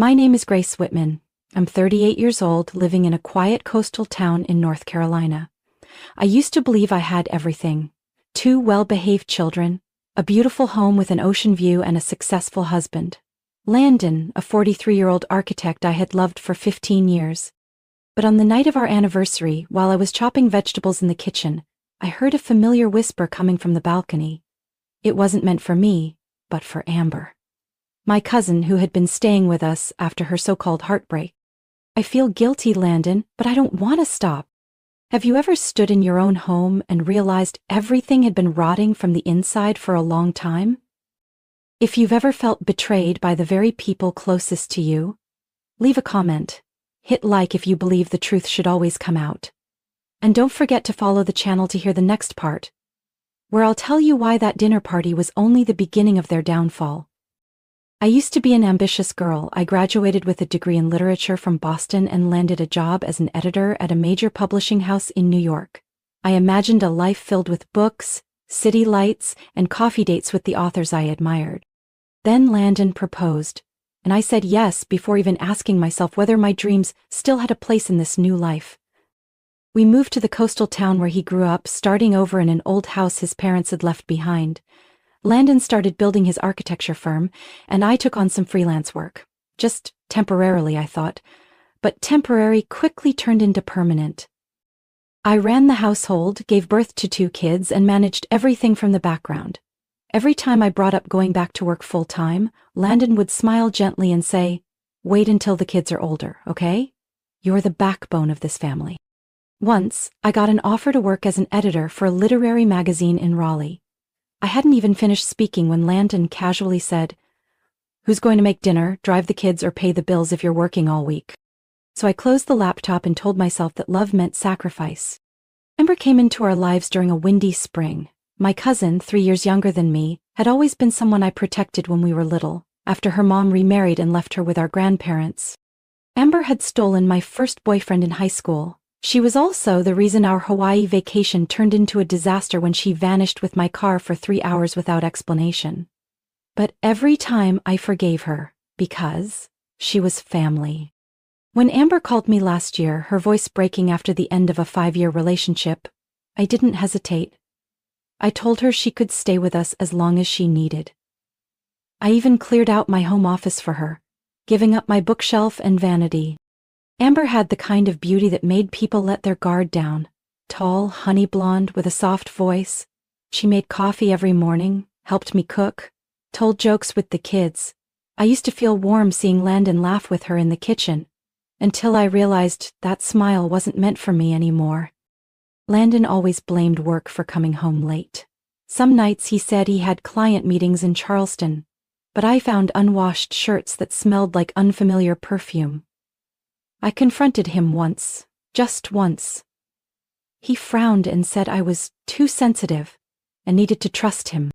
My name is Grace Whitman. I'm 38 years old, living in a quiet coastal town in North Carolina. I used to believe I had everything. 2 well-behaved children, a beautiful home with an ocean view, and a successful husband. Landon, a 43-year-old architect I had loved for 15 years. But on the night of our anniversary, while I was chopping vegetables in the kitchen, I heard a familiar whisper coming from the balcony. It wasn't meant for me, but for Amber, my cousin who had been staying with us after her so-called heartbreak. I feel guilty, Landon, but I don't want to stop. Have you ever stood in your own home and realized everything had been rotting from the inside for a long time? If you've ever felt betrayed by the very people closest to you, leave a comment. Hit like if you believe the truth should always come out. And don't forget to follow the channel to hear the next part, where I'll tell you why that dinner party was only the beginning of their downfall. I used to be an ambitious girl. I graduated with a degree in literature from Boston and landed a job as an editor at a major publishing house in New York. I imagined a life filled with books, city lights, and coffee dates with the authors I admired. Then Landon proposed, and I said yes before even asking myself whether my dreams still had a place in this new life. We moved to the coastal town where he grew up, starting over in an old house his parents had left behind. Landon started building his architecture firm, and I took on some freelance work. Just temporarily, I thought. But temporary quickly turned into permanent. I ran the household, gave birth to 2 kids, and managed everything from the background. Every time I brought up going back to work full-time, Landon would smile gently and say, "Wait until the kids are older, okay? You're the backbone of this family." Once, I got an offer to work as an editor for a literary magazine in Raleigh. I hadn't even finished speaking when Landon casually said, "Who's going to make dinner, drive the kids, or pay the bills if you're working all week?" So I closed the laptop and told myself that love meant sacrifice. Amber came into our lives during a windy spring. My cousin, 3 years younger than me, had always been someone I protected when we were little, after her mom remarried and left her with our grandparents. Amber had stolen my first boyfriend in high school. She was also the reason our Hawaii vacation turned into a disaster when she vanished with my car for 3 hours without explanation. But every time I forgave her, because she was family. When Amber called me last year, her voice breaking after the end of a 5-year relationship, I didn't hesitate. I told her she could stay with us as long as she needed. I even cleared out my home office for her, giving up my bookshelf and vanity. Amber had the kind of beauty that made people let their guard down. Tall, honey blonde with a soft voice. She made coffee every morning, helped me cook, told jokes with the kids. I used to feel warm seeing Landon laugh with her in the kitchen, until I realized that smile wasn't meant for me anymore. Landon always blamed work for coming home late. Some nights he said he had client meetings in Charleston, but I found unwashed shirts that smelled like unfamiliar perfume. I confronted him once, just once. He frowned and said I was too sensitive and needed to trust him.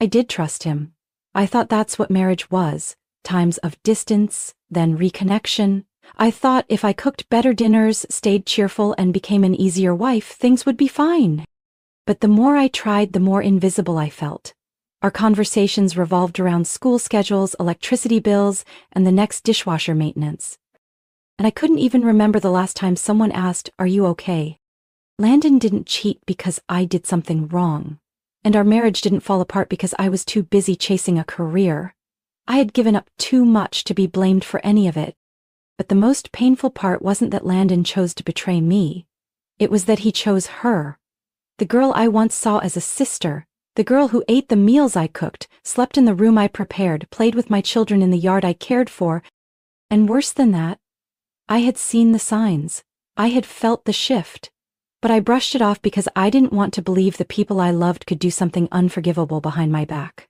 I did trust him. I thought that's what marriage was, times of distance, then reconnection. I thought if I cooked better dinners, stayed cheerful, and became an easier wife, things would be fine. But the more I tried, the more invisible I felt. Our conversations revolved around school schedules, electricity bills, and the next dishwasher maintenance. And I couldn't even remember the last time someone asked, "Are you okay?" Landon didn't cheat because I did something wrong. And our marriage didn't fall apart because I was too busy chasing a career. I had given up too much to be blamed for any of it. But the most painful part wasn't that Landon chose to betray me. It was that he chose her. The girl I once saw as a sister. The girl who ate the meals I cooked, slept in the room I prepared, played with my children in the yard I cared for. And worse than that, I had seen the signs. I had felt the shift. But I brushed it off because I didn't want to believe the people I loved could do something unforgivable behind my back.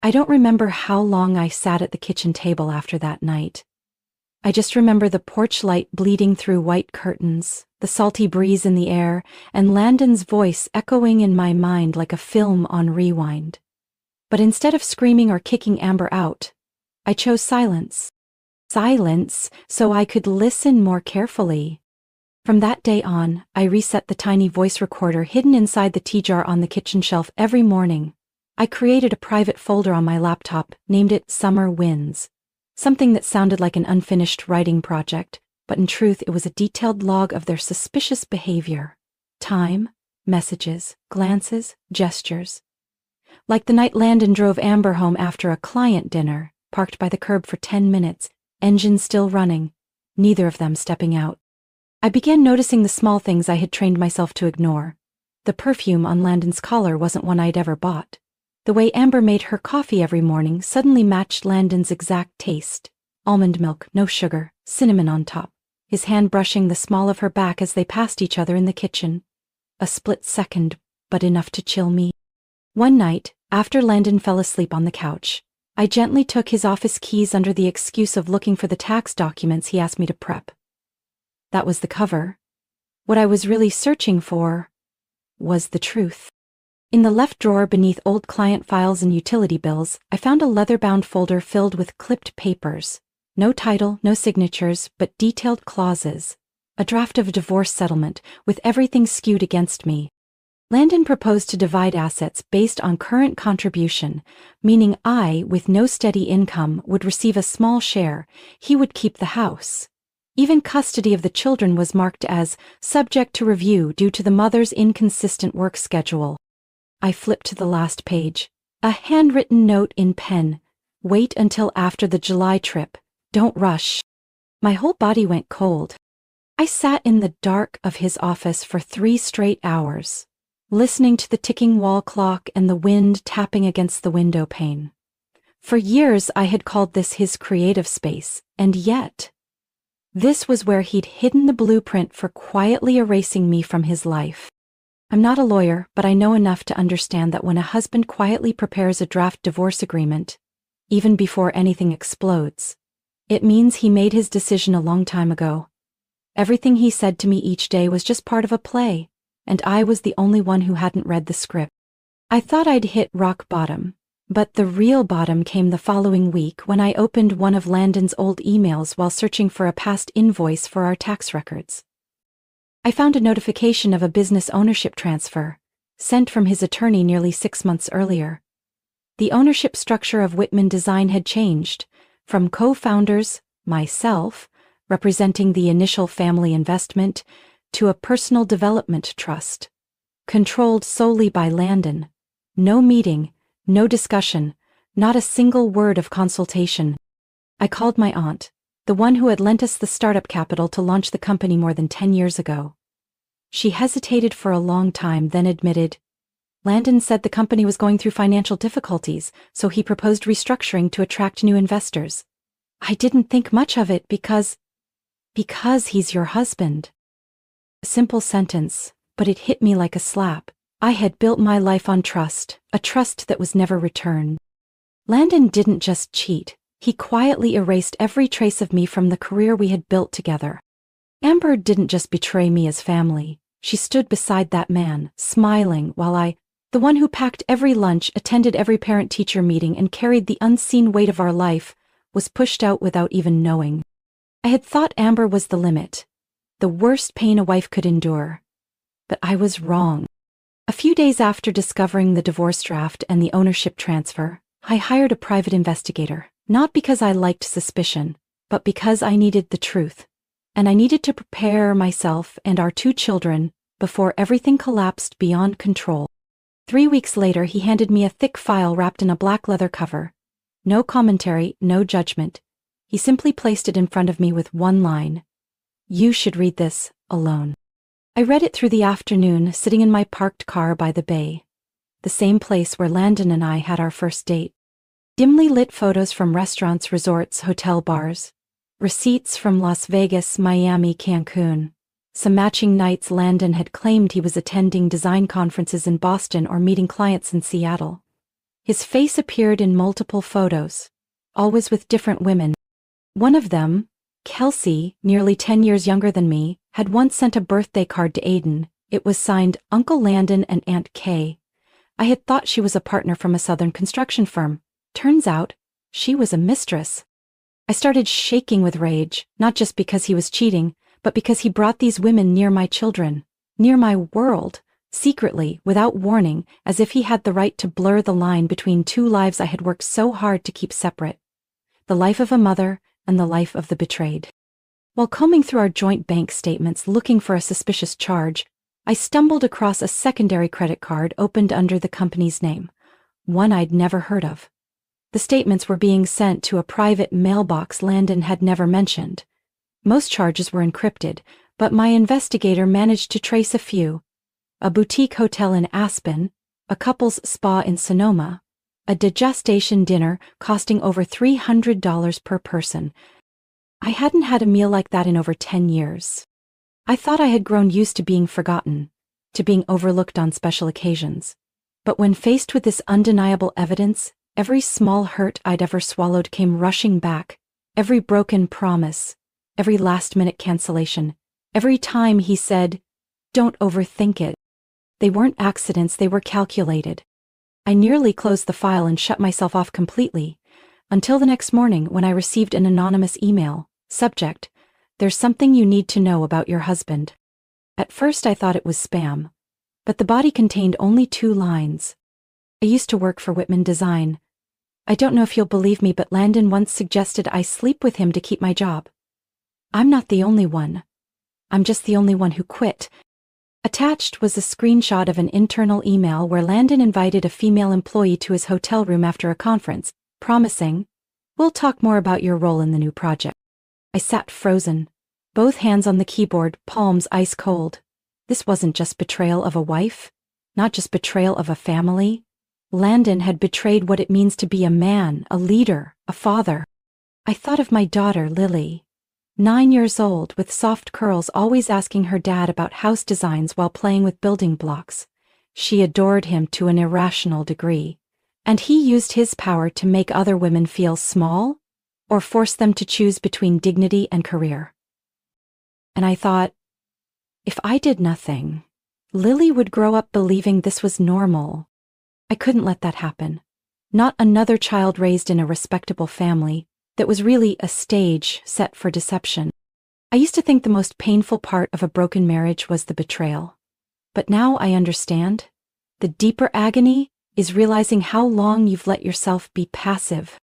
I don't remember how long I sat at the kitchen table after that night. I just remember the porch light bleeding through white curtains, the salty breeze in the air, and Landon's voice echoing in my mind like a film on rewind. But instead of screaming or kicking Amber out, I chose silence. Silence so I could listen more carefully. From that day on, I reset the tiny voice recorder hidden inside the tea jar on the kitchen shelf every morning. I created a private folder on my laptop, named it Summer Winds. something that sounded like an unfinished writing project, but in truth it was a detailed log of their suspicious behavior. Time, messages, glances, gestures. Like the night Landon drove Amber home after a client dinner, parked by the curb for 10 minutes, engine still running, neither of them stepping out. I began noticing the small things I had trained myself to ignore. The perfume on Landon's collar wasn't one I'd ever bought. The way Amber made her coffee every morning suddenly matched Landon's exact taste. Almond milk, no sugar, cinnamon on top. His hand brushing the small of her back as they passed each other in the kitchen. A split second, but enough to chill me. One night, after Landon fell asleep on the couch, I gently took his office keys under the excuse of looking for the tax documents he asked me to prep. That was the cover. What I was really searching for was the truth. In the left drawer beneath old client files and utility bills, I found a leather-bound folder filled with clipped papers. No title, no signatures, but detailed clauses. A draft of a divorce settlement, with everything skewed against me. Landon proposed to divide assets based on current contribution, meaning I, with no steady income, would receive a small share. He would keep the house. Even custody of the children was marked as subject to review due to the mother's inconsistent work schedule. I flipped to the last page. A handwritten note in pen. Wait until after the July trip. Don't rush. My whole body went cold. I sat in the dark of his office for 3 straight hours, listening to the ticking wall clock and the wind tapping against the window pane. For years I had called this his creative space, and yet this was where he'd hidden the blueprint for quietly erasing me from his life. I'm not a lawyer, but I know enough to understand that when a husband quietly prepares a draft divorce agreement, even before anything explodes, it means he made his decision a long time ago. Everything he said to me each day was just part of a play, and I was the only one who hadn't read the script. I thought I'd hit rock bottom, but the real bottom came the following week when I opened one of Landon's old emails while searching for a past invoice for our tax records. I found a notification of a business ownership transfer, sent from his attorney nearly 6 months earlier. The ownership structure of Whitman Design had changed, from co-founders, myself, representing the initial family investment, to a personal development trust, controlled solely by Landon. No meeting, no discussion, not a single word of consultation. I called my aunt, the one who had lent us the startup capital to launch the company more than 10 years ago. She hesitated for a long time, then admitted, Landon said the company was going through financial difficulties, so he proposed restructuring to attract new investors. I didn't think much of it because he's your husband. A simple sentence, but it hit me like a slap. I had built my life on trust, a trust that was never returned. Landon didn't just cheat, he quietly erased every trace of me from the career we had built together. Amber didn't just betray me as family, she stood beside that man, smiling, while I, the one who packed every lunch, attended every parent-teacher meeting, and carried the unseen weight of our life, was pushed out without even knowing. I had thought Amber was the limit, the worst pain a wife could endure. But I was wrong. A few days after discovering the divorce draft and the ownership transfer, I hired a private investigator, not because I liked suspicion, but because I needed the truth. And I needed to prepare myself and our 2 children before everything collapsed beyond control. 3 weeks later, he handed me a thick file wrapped in a black leather cover. No commentary, no judgment. He simply placed it in front of me with one line. You should read this alone. I read it through the afternoon, sitting in my parked car by the bay, the same place where Landon and I had our first date. Dimly lit photos from restaurants, resorts, hotel bars. Receipts from Las Vegas, Miami, Cancun. Some matching nights Landon had claimed he was attending design conferences in Boston or meeting clients in Seattle. His face appeared in multiple photos, always with different women. One of them, Kelsey, nearly 10 years younger than me, had once sent a birthday card to Aiden. It was signed Uncle Landon and Aunt Kay. I had thought she was a partner from a southern construction firm. Turns out, she was a mistress. I started shaking with rage, not just because he was cheating, but because he brought these women near my children, near my world, secretly, without warning, as if he had the right to blur the line between 2 lives I had worked so hard to keep separate. the life of a mother and the life of the betrayed. While combing through our joint bank statements looking for a suspicious charge, I stumbled across a secondary credit card opened under the company's name, one I'd never heard of. The statements were being sent to a private mailbox Landon had never mentioned. Most charges were encrypted, but my investigator managed to trace a few: a boutique hotel in Aspen, a couple's spa in Sonoma, a degustation dinner costing over $300 per person. I hadn't had a meal like that in over 10 years. I thought I had grown used to being forgotten, to being overlooked on special occasions. But when faced with this undeniable evidence, every small hurt I'd ever swallowed came rushing back, every broken promise, every last-minute cancellation, every time he said, "Don't overthink it." They weren't accidents, they were calculated. I nearly closed the file and shut myself off completely, until the next morning when I received an anonymous email. Subject: "There's something you need to know about your husband." At first I thought it was spam, but the body contained only 2 lines. I used to work for Whitman Design. I don't know if you'll believe me, but Landon once suggested I sleep with him to keep my job. I'm not the only one. I'm just the only one who quit. Attached was a screenshot of an internal email where Landon invited a female employee to his hotel room after a conference, promising, "We'll talk more about your role in the new project." I sat frozen, both hands on the keyboard, palms ice cold. This wasn't just betrayal of a wife, not just betrayal of a family. Landon had betrayed what it means to be a man, a leader, a father. I thought of my daughter, Lily, 9 years old, with soft curls, always asking her dad about house designs while playing with building blocks. She adored him to an irrational degree, and he used his power to make other women feel small or force them to choose between dignity and career. And I thought, if I did nothing, Lily would grow up believing this was normal. I couldn't let that happen. Not another child raised in a respectable family that was really a stage set for deception. I used to think the most painful part of a broken marriage was the betrayal. But now I understand. The deeper agony is realizing how long you've let yourself be passive.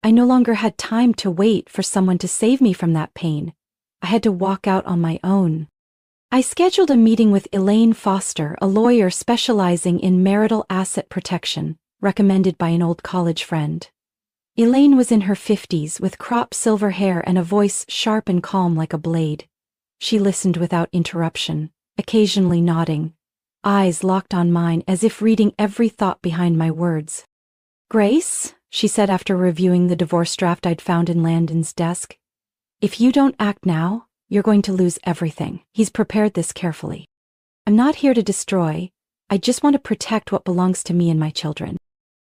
I no longer had time to wait for someone to save me from that pain. I had to walk out on my own. I scheduled a meeting with Elaine Foster, a lawyer specializing in marital asset protection, recommended by an old college friend. Elaine was in her 50s with cropped silver hair and a voice sharp and calm like a blade. She listened without interruption, occasionally nodding, eyes locked on mine as if reading every thought behind my words. "Grace," she said after reviewing the divorce draft I'd found in Landon's desk, "if you don't act now, you're going to lose everything. He's prepared this carefully. I'm not here to destroy. I just want to protect what belongs to me and my children."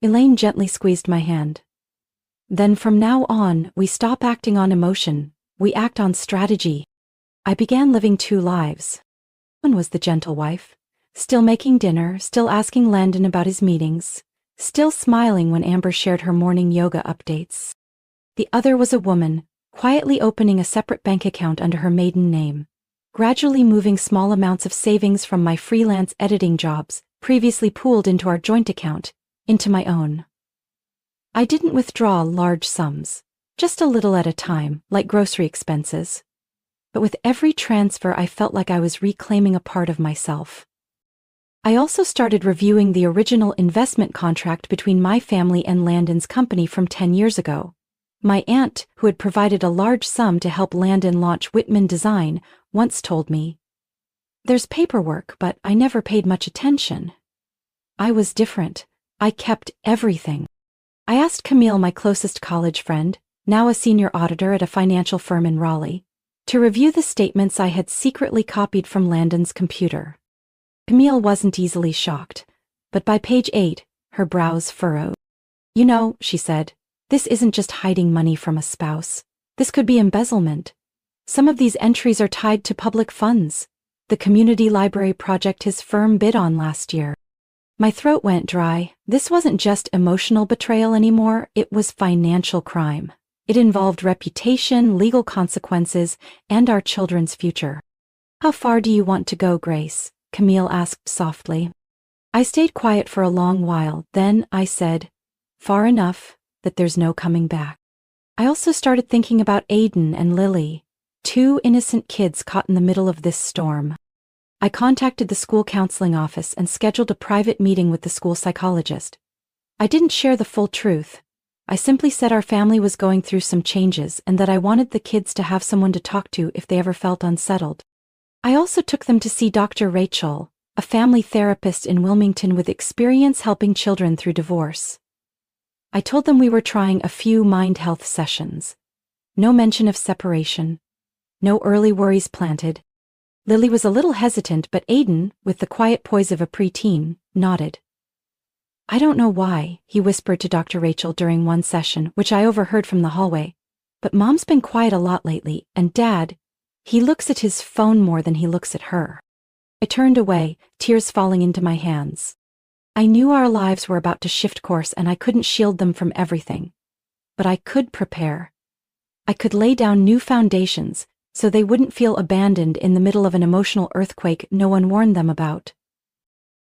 Elaine gently squeezed my hand. "Then from now on, we stop acting on emotion. We act on strategy." I began living 2 lives. One was the gentle wife, still making dinner, still asking Landon about his meetings, still smiling when Amber shared her morning yoga updates. The other was a woman, quietly opening a separate bank account under her maiden name, gradually moving small amounts of savings from my freelance editing jobs, previously pooled into our joint account, into my own. I didn't withdraw large sums, just a little at a time, like grocery expenses. But with every transfer, I felt like I was reclaiming a part of myself. I also started reviewing the original investment contract between my family and Landon's company from 10 years ago. My aunt, who had provided a large sum to help Landon launch Whitman Design, once told me, "There's paperwork, but I never paid much attention." I was different. I kept everything. I asked Camille, my closest college friend, now a senior auditor at a financial firm in Raleigh, to review the statements I had secretly copied from Landon's computer. Camille wasn't easily shocked, but by page 8, her brows furrowed. "You know," she said, "this isn't just hiding money from a spouse. This could be embezzlement. Some of these entries are tied to public funds, the community library project his firm bid on last year." My throat went dry. This wasn't just emotional betrayal anymore, it was financial crime. It involved reputation, legal consequences, and our children's future. "How far do you want to go, Grace?" Camille asked softly. I stayed quiet for a long while, then I said, "Far enough that there's no coming back." I also started thinking about Aiden and Lily, two innocent kids caught in the middle of this storm. I contacted the school counseling office and scheduled a private meeting with the school psychologist. I didn't share the full truth. I simply said our family was going through some changes and that I wanted the kids to have someone to talk to if they ever felt unsettled. I also took them to see Dr. Rachel, a family therapist in Wilmington with experience helping children through divorce. I told them we were trying a few mind health sessions. No mention of separation. No early worries planted. Lily was a little hesitant, but Aiden, with the quiet poise of a preteen, nodded. I don't know why, he whispered to Dr. Rachel during one session, which I overheard from the hallway, but Mom's been quiet a lot lately, and Dad, he looks at his phone more than he looks at her. I turned away, tears falling into my hands. I knew our lives were about to shift course and I couldn't shield them from everything. But I could prepare. I could lay down new foundations so they wouldn't feel abandoned in the middle of an emotional earthquake no one warned them about.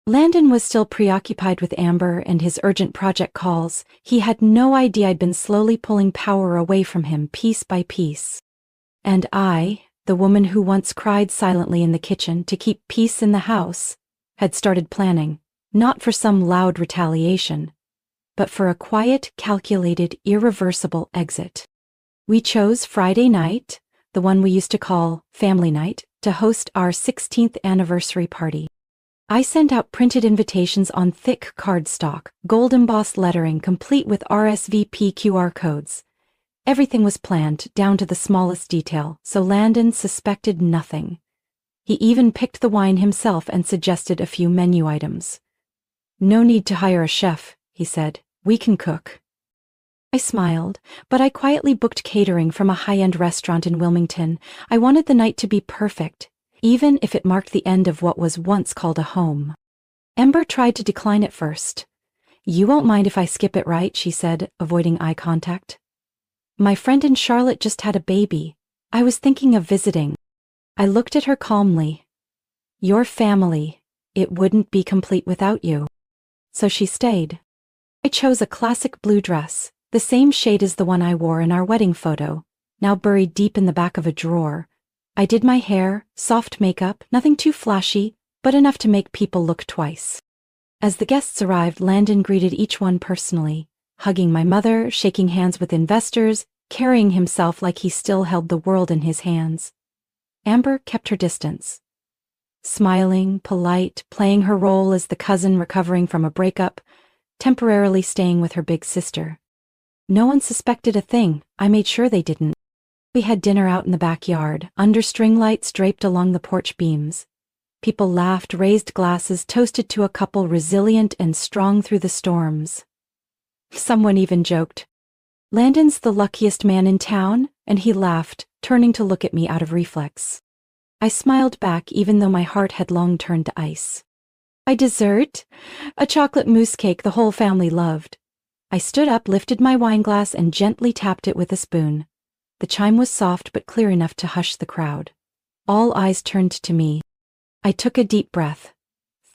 Landon was still preoccupied with Amber and his urgent project calls. He had no idea I'd been slowly pulling power away from him piece by piece. And I, the woman who once cried silently in the kitchen to keep peace in the house, had started planning, not for some loud retaliation, but for a quiet, calculated, irreversible exit. We chose Friday night, the one we used to call family night, to host our 16th anniversary party. I sent out printed invitations on thick cardstock, gold embossed lettering complete with RSVP QR codes. Everything was planned down to the smallest detail, so Landon suspected nothing. He even picked the wine himself and suggested a few menu items. No need to hire a chef, he said. We can cook. I smiled, but I quietly booked catering from a high-end restaurant in Wilmington. I wanted the night to be perfect, even if it marked the end of what was once called a home. Amber tried to decline at first. You won't mind if I skip it, right? She said, avoiding eye contact. My friend in Charlotte just had a baby. I was thinking of visiting. I looked at her calmly. Your family, it wouldn't be complete without you. So she stayed. I chose a classic blue dress, the same shade as the one I wore in our wedding photo, now buried deep in the back of a drawer. I did my hair, soft makeup, nothing too flashy, but enough to make people look twice. As the guests arrived, Landon greeted each one personally, hugging my mother, shaking hands with investors, carrying himself like he still held the world in his hands. Amber kept her distance. Smiling, polite, playing her role as the cousin recovering from a breakup, temporarily staying with her big sister. No one suspected a thing. I made sure they didn't. We had dinner out in the backyard, under string lights draped along the porch beams. People laughed, raised glasses, toasted to a couple resilient and strong through the storms. Someone even joked, Landon's the luckiest man in town, and he laughed, turning to look at me out of reflex. I smiled back even though my heart had long turned to ice. A dessert? A chocolate mousse cake the whole family loved. I stood up, lifted my wine glass, and gently tapped it with a spoon. The chime was soft but clear enough to hush the crowd. All eyes turned to me. I took a deep breath.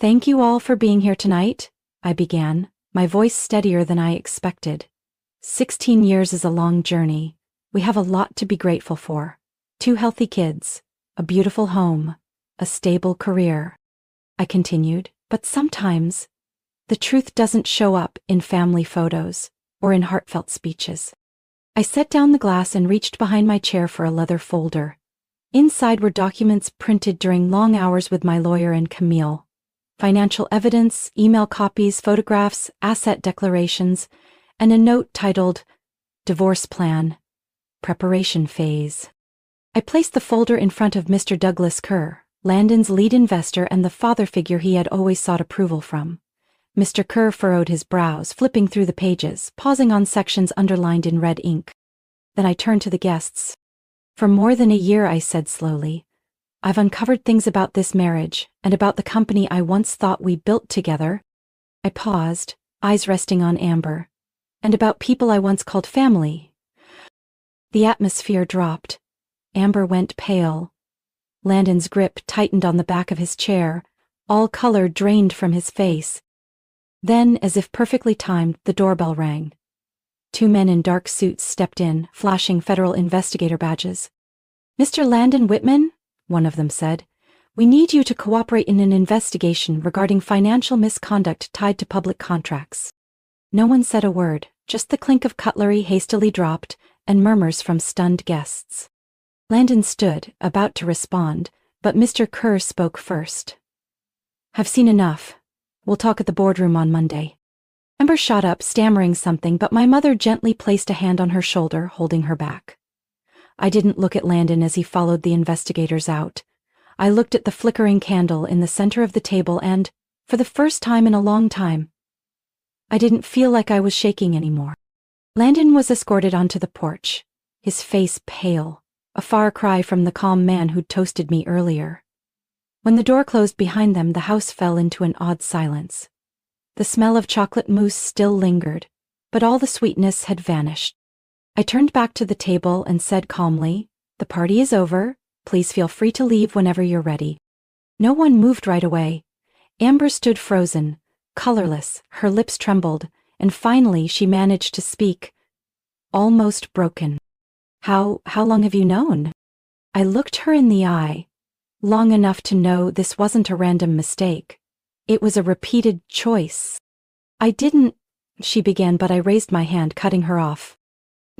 Thank you all for being here tonight, I began, my voice steadier than I expected. 16 years is a long journey. We have a lot to be grateful for. 2 healthy kids, a beautiful home, a stable career. I continued, but sometimes the truth doesn't show up in family photos or in heartfelt speeches. I set down the glass and reached behind my chair for a leather folder. Inside were documents printed during long hours with my lawyer and Camille. Financial evidence, email copies, photographs, asset declarations, and a note titled, Divorce Plan, Preparation Phase. I placed the folder in front of Mr. Douglas Kerr, Landon's lead investor and the father figure he had always sought approval from. Mr. Kerr furrowed his brows, flipping through the pages, pausing on sections underlined in red ink. Then I turned to the guests. For more than a year, I said slowly, I've uncovered things about this marriage and about the company I once thought we built together. I paused, eyes resting on Amber, and about people I once called family. The atmosphere dropped. Amber went pale. Landon's grip tightened on the back of his chair, all color drained from his face. Then, as if perfectly timed, the doorbell rang. Two men in dark suits stepped in, flashing federal investigator badges. "Mr. Landon Whitman," one of them said, "we need you to cooperate in an investigation regarding financial misconduct tied to public contracts." No one said a word, just the clink of cutlery hastily dropped and murmurs from stunned guests. Landon stood, about to respond, but Mr. Kerr spoke first. "I've seen enough. We'll talk at the boardroom on Monday." Amber shot up, stammering something, but my mother gently placed a hand on her shoulder, holding her back. I didn't look at Landon as he followed the investigators out. I looked at the flickering candle in the center of the table and, for the first time in a long time, I didn't feel like I was shaking anymore. Landon was escorted onto the porch, his face pale, a far cry from the calm man who'd toasted me earlier. When the door closed behind them, the house fell into an odd silence. The smell of chocolate mousse still lingered, but all the sweetness had vanished. I turned back to the table and said calmly, "The party is over. Please feel free to leave whenever you're ready." No one moved right away. Amber stood frozen, colorless, her lips trembled, and finally she managed to speak, almost broken. How long have you known?" I looked her in the eye. Long enough to know this wasn't a random mistake. It was a repeated choice. "I didn't," she began, but I raised my hand, cutting her off.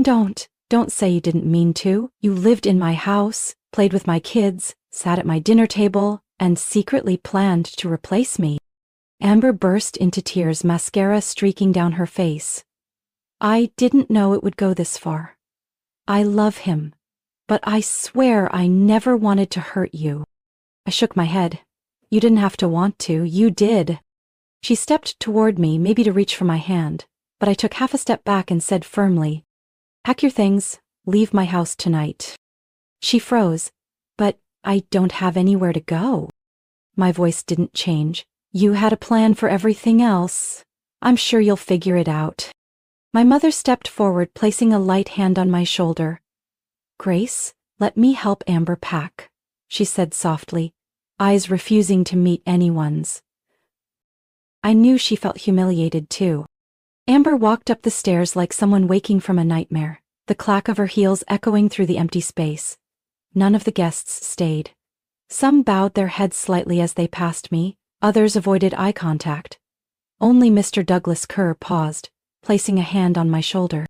Don't say you didn't mean to. You lived in my house, played with my kids, sat at my dinner table, and secretly planned to replace me." Amber burst into tears, mascara streaking down her face. "I didn't know it would go this far. I love him, but I swear I never wanted to hurt you." I shook my head. "You didn't have to want to, you did." She stepped toward me, maybe to reach for my hand, but I took half a step back and said firmly, "Pack your things, leave my house tonight." She froze. "But I don't have anywhere to go." My voice didn't change. "You had a plan for everything else. I'm sure you'll figure it out." My mother stepped forward, placing a light hand on my shoulder. "Grace, let me help Amber pack," she said softly, eyes refusing to meet anyone's. I knew she felt humiliated too. Amber walked up the stairs like someone waking from a nightmare, the clack of her heels echoing through the empty space. None of the guests stayed. Some bowed their heads slightly as they passed me, others avoided eye contact. Only Mr. Douglas Kerr paused, placing a hand on my shoulder.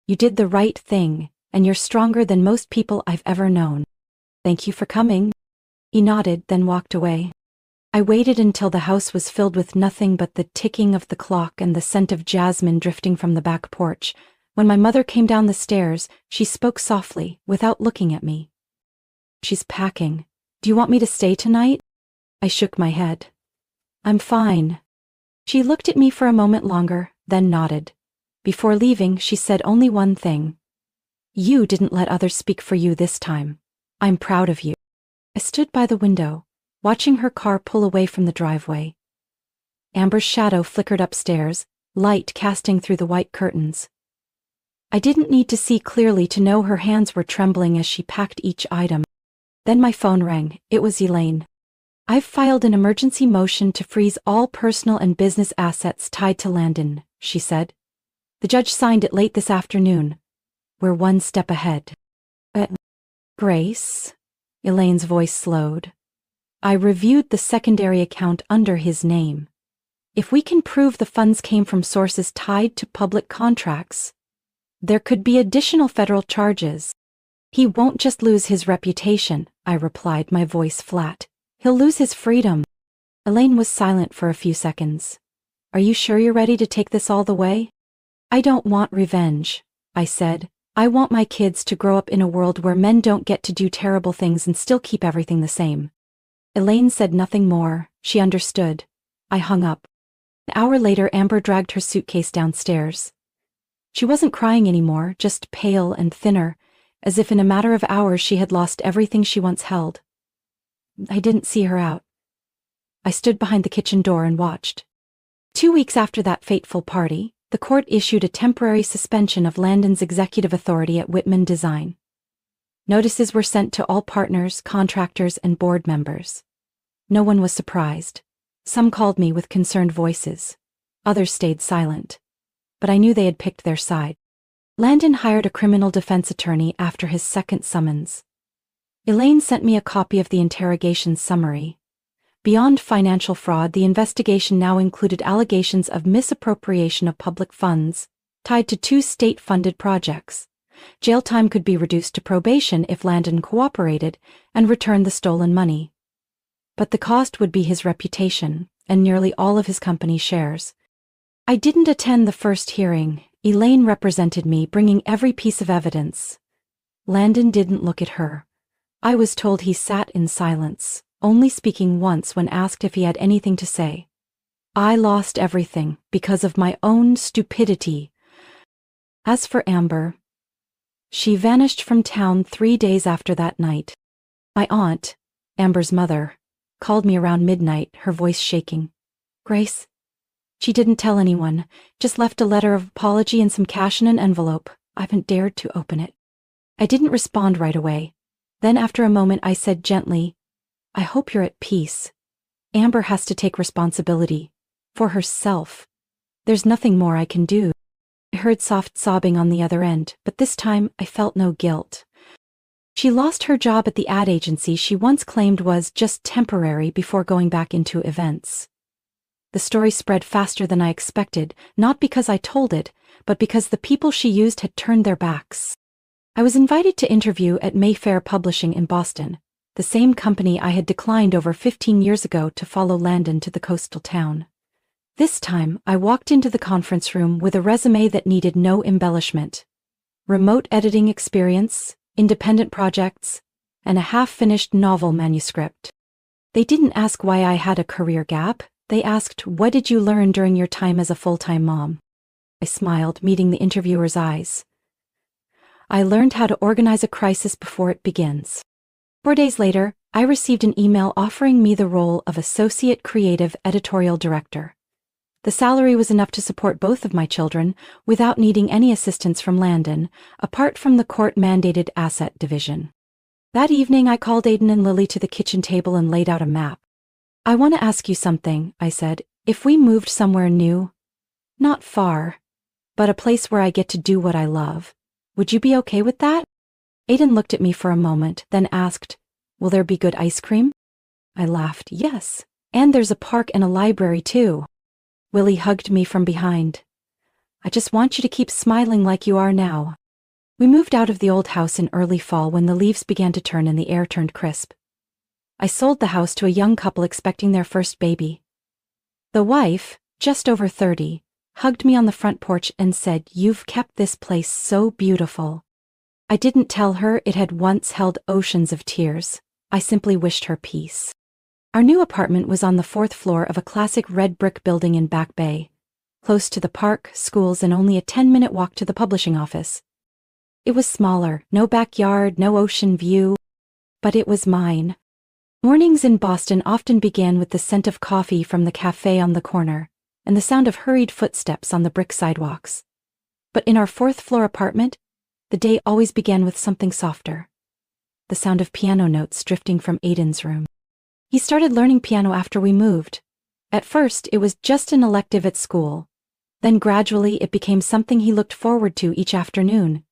"You did the right thing, and you're stronger than most people I've ever known. Thank you for coming." He nodded, then walked away. I waited until the house was filled with nothing but the ticking of the clock and the scent of jasmine drifting from the back porch. When my mother came down the stairs, she spoke softly, without looking at me. "She's packing. Do you want me to stay tonight?" I shook my head. "I'm fine." She looked at me for a moment longer, then nodded. Before leaving, she said only one thing. "You didn't let others speak for you this time. I'm proud of you." I stood by the window, watching her car pull away from the driveway. Amber's shadow flickered upstairs, light casting through the white curtains. I didn't need to see clearly to know her hands were trembling as she packed each item. Then my phone rang. It was Elaine. "I've filed an emergency motion to freeze all personal and business assets tied to Landon," she said. "The judge signed it late this afternoon. We're one step ahead." "Grace?" Elaine's voice slowed. "I reviewed the secondary account under his name. If we can prove the funds came from sources tied to public contracts, there could be additional federal charges." "He won't just lose his reputation," I replied, my voice flat. "He'll lose his freedom." Elaine was silent for a few seconds. "Are you sure you're ready to take this all the way?" "I don't want revenge," I said. "I want my kids to grow up in a world where men don't get to do terrible things and still keep everything the same." Elaine said nothing more. She understood. I hung up. An hour later, Amber dragged her suitcase downstairs. She wasn't crying anymore, just pale and thinner, as if in a matter of hours she had lost everything she once held. I didn't see her out. I stood behind the kitchen door and watched. 2 weeks after that fateful party, the court issued a temporary suspension of Landon's executive authority at Whitman Design. Notices were sent to all partners, contractors, and board members. No one was surprised. Some called me with concerned voices. Others stayed silent. But I knew they had picked their side. Landon hired a criminal defense attorney after his second summons. Elaine sent me a copy of the interrogation summary. Beyond financial fraud, the investigation now included allegations of misappropriation of public funds, tied to 2 state-funded projects. Jail time could be reduced to probation if Landon cooperated and returned the stolen money. But the cost would be his reputation and nearly all of his company shares. I didn't attend the first hearing. Elaine represented me, bringing every piece of evidence. Landon didn't look at her. I was told he sat in silence, only speaking once when asked if he had anything to say. I lost everything because of my own stupidity. As for Amber, she vanished from town 3 days after that night. My aunt, Amber's mother, called me around midnight, her voice shaking. Grace, she didn't tell anyone, just left a letter of apology and some cash in an envelope. I haven't dared to open it. I didn't respond right away. Then after a moment I said gently, I hope you're at peace. Amber has to take responsibility. For herself. There's nothing more I can do. I heard soft sobbing on the other end, but this time I felt no guilt. She lost her job at the ad agency she once claimed was just temporary before going back into events. The story spread faster than I expected, not because I told it, but because the people she used had turned their backs. I was invited to interview at Mayfair Publishing in Boston, the same company I had declined over 15 years ago to follow Landon to the coastal town. This time, I walked into the conference room with a resume that needed no embellishment. Remote editing experience, independent projects, and a half-finished novel manuscript. They didn't ask why I had a career gap. They asked, what did you learn during your time as a full-time mom? I smiled, meeting the interviewer's eyes. I learned how to organize a crisis before it begins. 4 days later, I received an email offering me the role of Associate Creative Editorial Director. The salary was enough to support both of my children without needing any assistance from Landon, apart from the court-mandated asset division. That evening, I called Aiden and Lily to the kitchen table and laid out a map. I want to ask you something, I said. If we moved somewhere new, not far, but a place where I get to do what I love, would you be okay with that? Aiden looked at me for a moment, then asked, will there be good ice cream? I laughed, yes. And there's a park and a library too. Willie hugged me from behind. I just want you to keep smiling like you are now. We moved out of the old house in early fall when the leaves began to turn and the air turned crisp. I sold the house to a young couple expecting their first baby. The wife, just over 30, hugged me on the front porch and said, you've kept this place so beautiful. I didn't tell her it had once held oceans of tears. I simply wished her peace. Our new apartment was on the 4th floor of a classic red brick building in Back Bay, close to the park, schools, and only a 10-minute walk to the publishing office. It was smaller, no backyard, no ocean view, but it was mine. Mornings in Boston often began with the scent of coffee from the cafe on the corner and the sound of hurried footsteps on the brick sidewalks. But in our 4th floor apartment, the day always began with something softer. The sound of piano notes drifting from Aiden's room. He started learning piano after we moved. At first, it was just an elective at school. Then gradually, it became something he looked forward to each afternoon.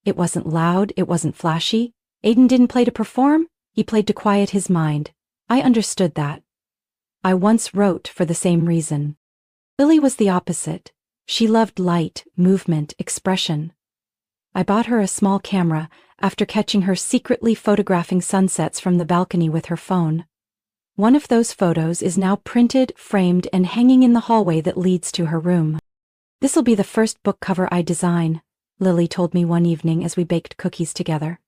It wasn't loud, it wasn't flashy. Aiden didn't play to perform, he played to quiet his mind. I understood that. I once wrote for the same reason. Lily was the opposite. She loved light, movement, expression. I bought her a small camera after catching her secretly photographing sunsets from the balcony with her phone. One of those photos is now printed, framed, and hanging in the hallway that leads to her room. This'll be the first book cover I design, Lily told me one evening as we baked cookies together.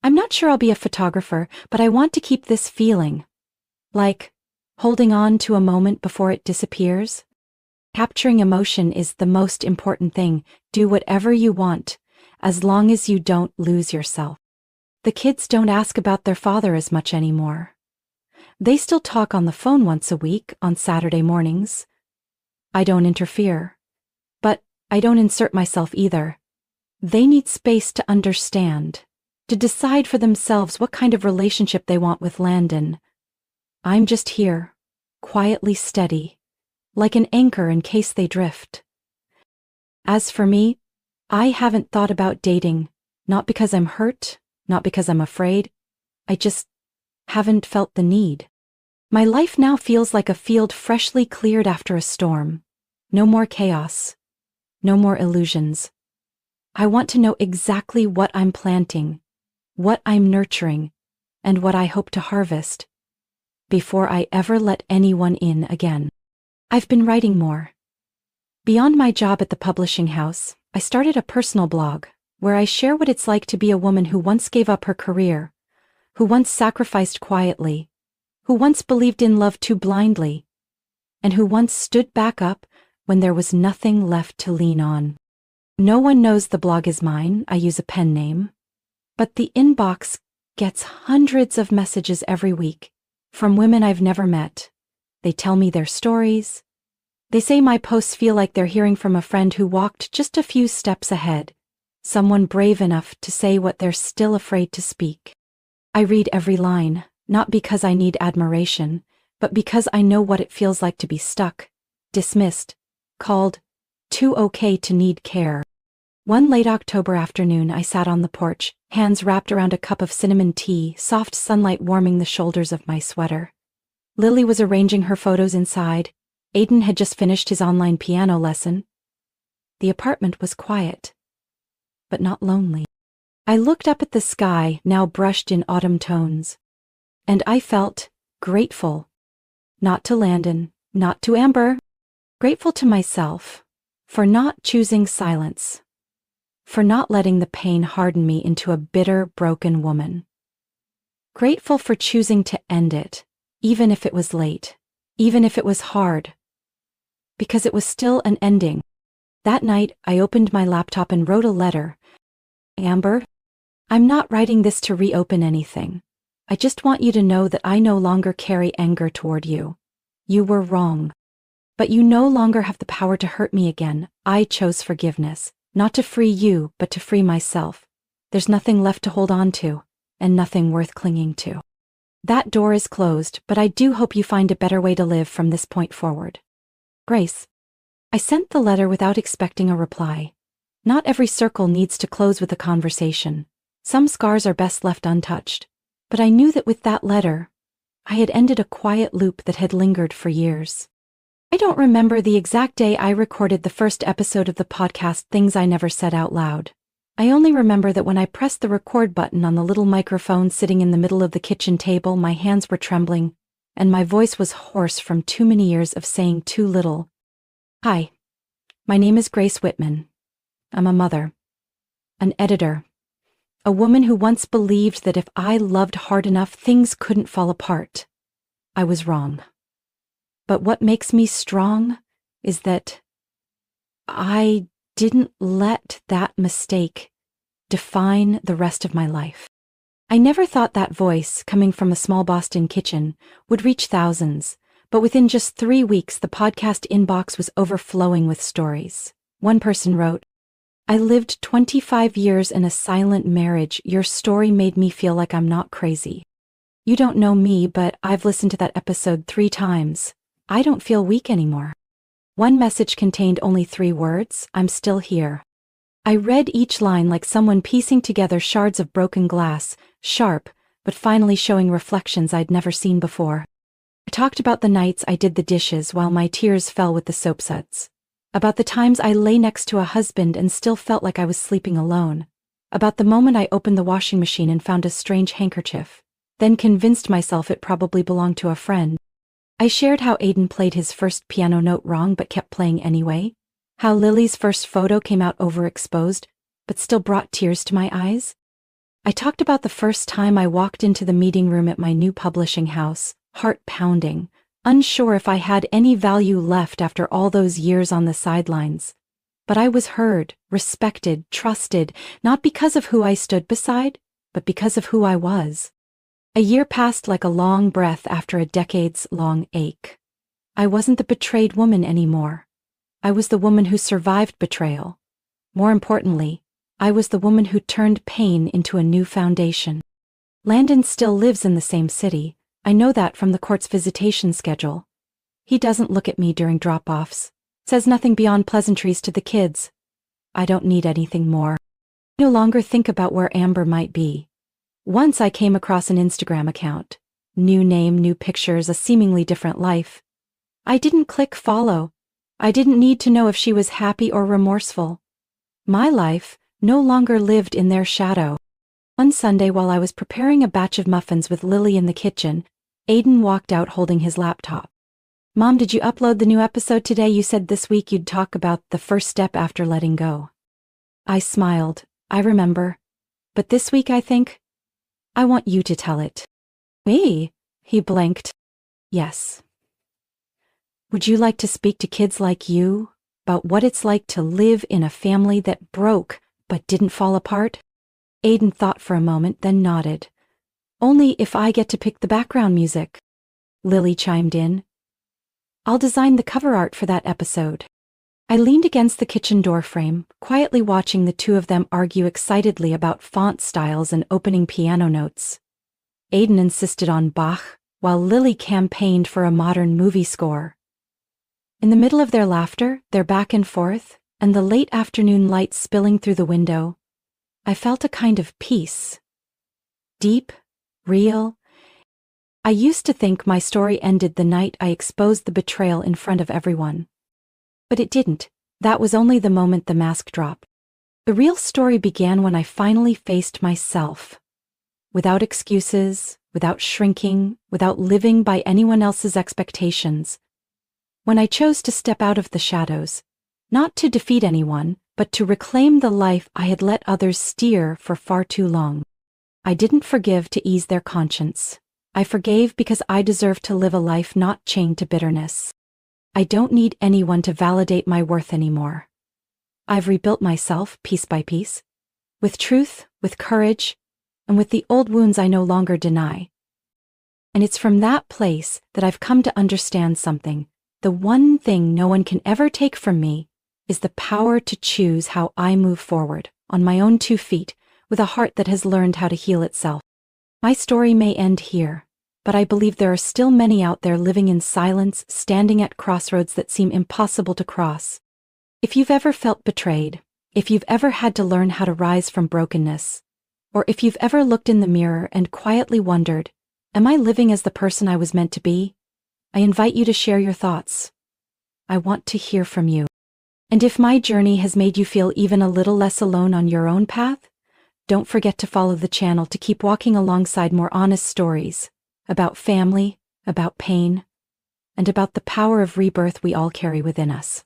I'm not sure I'll be a photographer, but I want to keep this feeling. Like holding on to a moment before it disappears. Capturing emotion is the most important thing. Do whatever you want, as long as you don't lose yourself. The kids don't ask about their father as much anymore. They still talk on the phone once a week, on Saturday mornings. I don't interfere. But I don't insert myself either. They need space to understand, to decide for themselves what kind of relationship they want with Landon. I'm just here, quietly steady, like an anchor in case they drift. As for me, I haven't thought about dating, not because I'm hurt, not because I'm afraid. I just haven't felt the need. My life now feels like a field freshly cleared after a storm. No more chaos. No more illusions. I want to know exactly what I'm planting, what I'm nurturing, and what I hope to harvest before I ever let anyone in again. I've been writing more. Beyond my job at the publishing house, I started a personal blog where I share what it's like to be a woman who once gave up her career, who once sacrificed quietly, who once believed in love too blindly, and who once stood back up when there was nothing left to lean on. No one knows the blog is mine. I use a pen name. But the inbox gets hundreds of messages every week from women I've never met. They tell me their stories. They say my posts feel like they're hearing from a friend who walked just a few steps ahead, someone brave enough to say what they're still afraid to speak. I read every line, not because I need admiration, but because I know what it feels like to be stuck, dismissed, called too okay to need care. One late October afternoon, I sat on the porch, hands wrapped around a cup of cinnamon tea, soft sunlight warming the shoulders of my sweater. Lily was arranging her photos inside. Aiden had just finished his online piano lesson. The apartment was quiet, but not lonely. I looked up at the sky, now brushed in autumn tones, and I felt grateful. Not to Landon, not to Amber. Grateful to myself for not choosing silence, for not letting the pain harden me into a bitter, broken woman. Grateful for choosing to end it, even if it was late, even if it was hard, because it was still an ending. That night, I opened my laptop and wrote a letter. Amber, I'm not writing this to reopen anything. I just want you to know that I no longer carry anger toward you. You were wrong. But you no longer have the power to hurt me again. I chose forgiveness, not to free you, but to free myself. There's nothing left to hold on to, and nothing worth clinging to. That door is closed, but I do hope you find a better way to live from this point forward. Grace. I sent the letter without expecting a reply. Not every circle needs to close with a conversation. Some scars are best left untouched. But I knew that with that letter, I had ended a quiet loop that had lingered for years. I don't remember the exact day I recorded the first episode of the podcast Things I Never Said Out Loud. I only remember that when I pressed the record button on the little microphone sitting in the middle of the kitchen table, my hands were trembling, and my voice was hoarse from too many years of saying too little. Hi, my name is Grace Whitman. I'm a mother, an editor, a woman who once believed that if I loved hard enough, things couldn't fall apart. I was wrong. But what makes me strong is that I didn't let that mistake define the rest of my life. I never thought that voice, coming from a small Boston kitchen, would reach thousands, but within just 3 weeks the podcast inbox was overflowing with stories. One person wrote, I lived 25 years in a silent marriage. Your story made me feel like I'm not crazy. You don't know me, but I've listened to that episode 3 times. I don't feel weak anymore. One message contained only 3 words, I'm still here. I read each line like someone piecing together shards of broken glass, sharp, but finally showing reflections I'd never seen before. I talked about the nights I did the dishes while my tears fell with the soap suds. About the times I lay next to a husband and still felt like I was sleeping alone. About the moment I opened the washing machine and found a strange handkerchief, then convinced myself it probably belonged to a friend. I shared how Aiden played his first piano note wrong but kept playing anyway, how Lily's first photo came out overexposed but still brought tears to my eyes. I talked about the first time I walked into the meeting room at my new publishing house, heart pounding, unsure if I had any value left after all those years on the sidelines. But I was heard, respected, trusted, not because of who I stood beside, but because of who I was. A year passed like a long breath after a decades-long ache. I wasn't the betrayed woman anymore. I was the woman who survived betrayal. More importantly, I was the woman who turned pain into a new foundation. Landon still lives in the same city. I know that from the court's visitation schedule. He doesn't look at me during drop-offs, says nothing beyond pleasantries to the kids. I don't need anything more. I no longer think about where Amber might be. Once I came across an Instagram account. New name, new pictures, a seemingly different life. I didn't click follow. I didn't need to know if she was happy or remorseful. My life no longer lived in their shadow. One Sunday while I was preparing a batch of muffins with Lily in the kitchen, Aiden walked out holding his laptop. Mom, did you upload the new episode today? You said this week you'd talk about the first step after letting go. I smiled. I remember. But this week I think I want you to tell it. Me? He blinked. Yes. Would you like to speak to kids like you about what it's like to live in a family that broke but didn't fall apart? Aiden thought for a moment, then nodded. Only if I get to pick the background music. Lily chimed in. I'll design the cover art for that episode. I leaned against the kitchen doorframe, quietly watching the two of them argue excitedly about font styles and opening piano notes. Aiden insisted on Bach, while Lily campaigned for a modern movie score. In the middle of their laughter, their back and forth, and the late afternoon light spilling through the window, I felt a kind of peace. Deep, real. I used to think my story ended the night I exposed the betrayal in front of everyone. But it didn't. That was only the moment the mask dropped. The real story began when I finally faced myself. Without excuses, without shrinking, without living by anyone else's expectations. When I chose to step out of the shadows, not to defeat anyone, but to reclaim the life I had let others steer for far too long. I didn't forgive to ease their conscience. I forgave because I deserved to live a life not chained to bitterness. I don't need anyone to validate my worth anymore. I've rebuilt myself piece by piece, with truth, with courage, and with the old wounds I no longer deny. And it's from that place that I've come to understand something. The one thing no one can ever take from me is the power to choose how I move forward, on my own 2 feet, with a heart that has learned how to heal itself. My story may end here, but I believe there are still many out there living in silence, standing at crossroads that seem impossible to cross. If you've ever felt betrayed, if you've ever had to learn how to rise from brokenness, or if you've ever looked in the mirror and quietly wondered, am I living as the person I was meant to be? I invite you to share your thoughts. I want to hear from you. And if my journey has made you feel even a little less alone on your own path, don't forget to follow the channel to keep walking alongside more honest stories about family, about pain, and about the power of rebirth we all carry within us.